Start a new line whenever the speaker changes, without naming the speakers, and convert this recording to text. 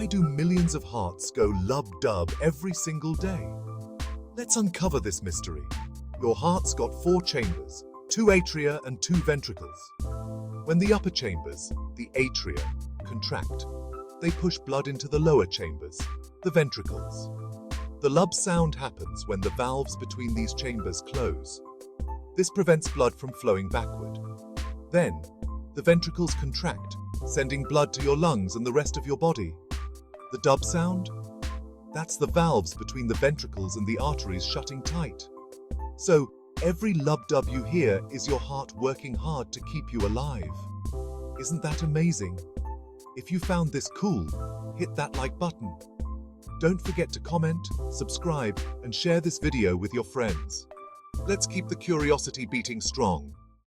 Why do millions of hearts go lub-dub every single day? Let's uncover this mystery. Your heart's got 4 chambers, 2 atria and 2 ventricles. When the upper chambers, the atria, contract, they push blood into the lower chambers, the ventricles. The lub sound happens when the valves between these chambers close. This prevents blood from flowing backward. Then, the ventricles contract, sending blood to your lungs and the rest of your body. The dub sound? That's the valves between the ventricles and the arteries shutting tight. So, every lub-dub you hear is your heart working hard to keep you alive. Isn't that amazing? If you found this cool, hit that like button. Don't forget to comment, subscribe, and share this video with your friends. Let's keep the curiosity beating strong.